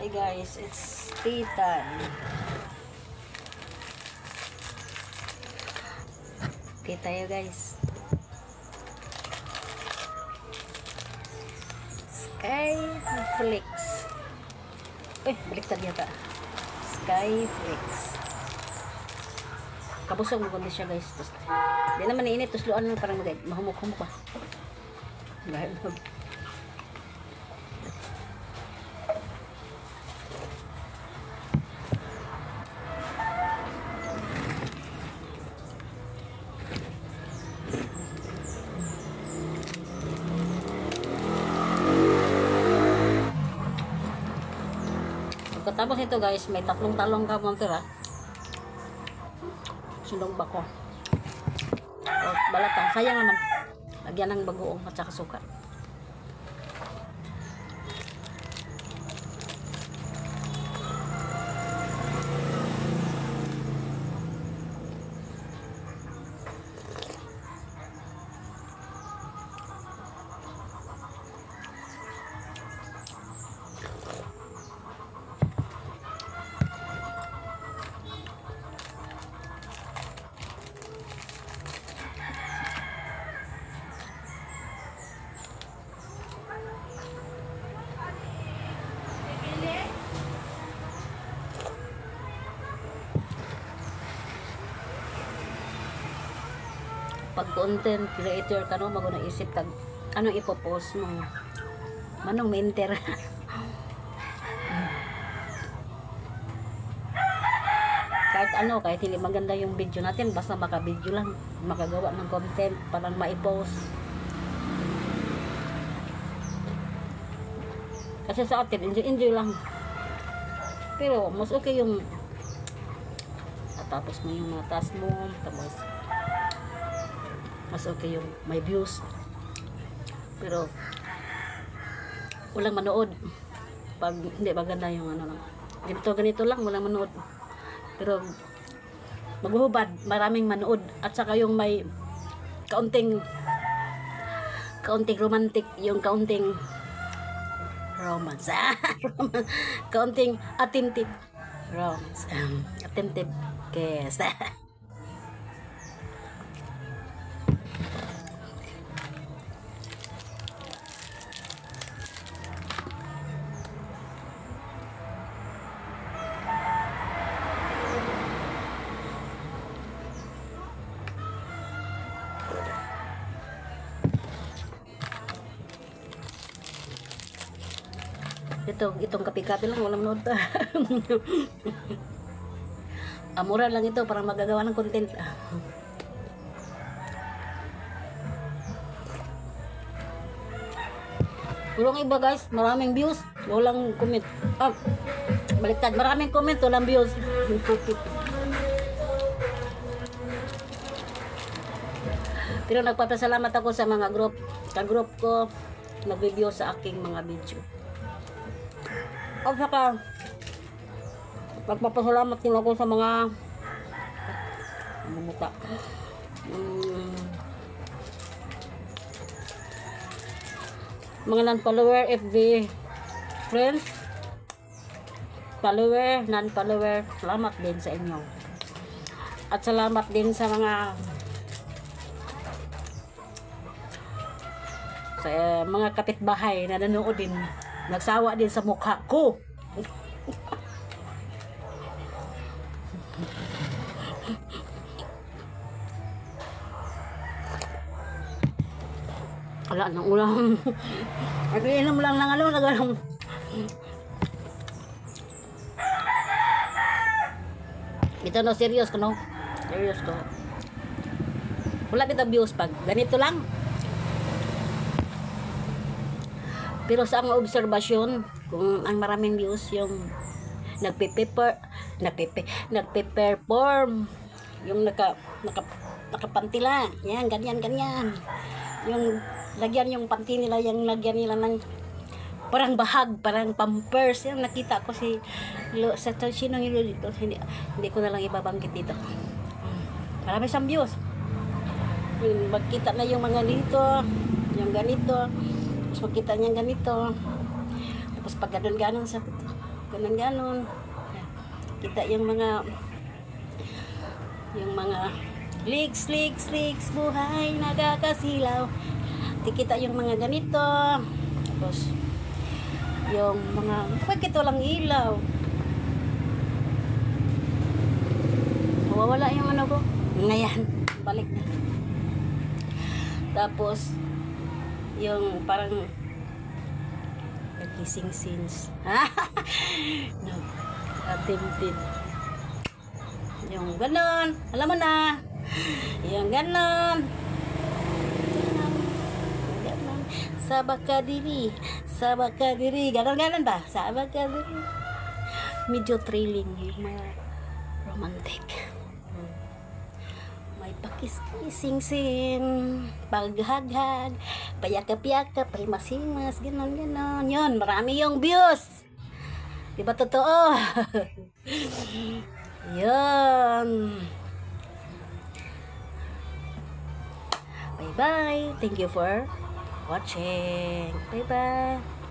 Hi guys, it's Ethan. Okay tayo guys. Skyflix. Baliktad yata. Skyflix. Kabusog mo kundi siya guys. Di naman iinit. Tusluan lang parang mahumok-humok pa. Gahal. Pagkatapos ito guys, may tatlong talong ka mga tira. Sundong bako. O, balatang. Sayang naman. Lagyan ng bagoong at saka suka. Pag content creator ka no, maguna isip kag ano ipopost mo, manong mainter. kahit hindi maganda yung video natin, basta maka-video lang, makagawa ng content parang maipost. Kasi sa atin enjoy lang, pero mas okay yung tapos mo yung mga task mo, tapos mas okay yung may views, pero walang manood pag hindi maganda yung ano lang, ganito lang, walang manood. Pero maghuhubad, maraming manood, at saka yung may kaunting romantic, yung kaunting romance kaunting attempted romance, attempted kiss. Itong kape-kape lang, walang nood. Mura lang ito para magagawa ng content. Purong iba guys, maraming views, walang comment. Baliktad, maraming comment, walang views. Pero nagpapasalamat ako sa mga group ko nag-review sa aking mga video. At saka magpapasalamat din ako sa mga mga non-follower FB friends, follower, non-follower. Salamat din sa inyo. At salamat din sa mga kapitbahay na nanood din, nagsawa din sa mukha ko. Wala nang ulam. Nag-iinom lang ng ano, nag-alam. Ito no, serious ko no. Serious ko. Wala kita views pag ganito lang. Pero sa ang obserbasyon, kung ang maraming views yung nagpe-perform, yung nakapantila, yan, ganyan. Yung lagyan yung panty nila, yung lagyan nila ng parang bahag, parang pampers. Yung nakita ko sa sino yung dito, hindi ko na lang ibabanggit dito. Marami siyang views. Yung magkita na yung mga dito, yung ganito. Tapos magkita niya ganito. Tapos pag ganon sa Ganon. Kita yung mga leaks, buhay nagkakasilaw. Kita yung mga ganito. Tapos, yung mga, bakit ito lang ilaw? Nawawala yung ano ko. Ngayon, balik na. Tapos, yung parang nagising scenes. No, attempted. Yung ganon, alam mo na. Yung ganon. Sabak ka diri. Ganon ba? Sabak ka diri. Medyo thrilling yung mga romantic. May pakis-kissing scene, paghaghag, payakap-yakap, primas-himas, ganon. Yun, marami yung views. Diba totoo? Yun. Bye-bye. Thank you for watching. Bye-bye.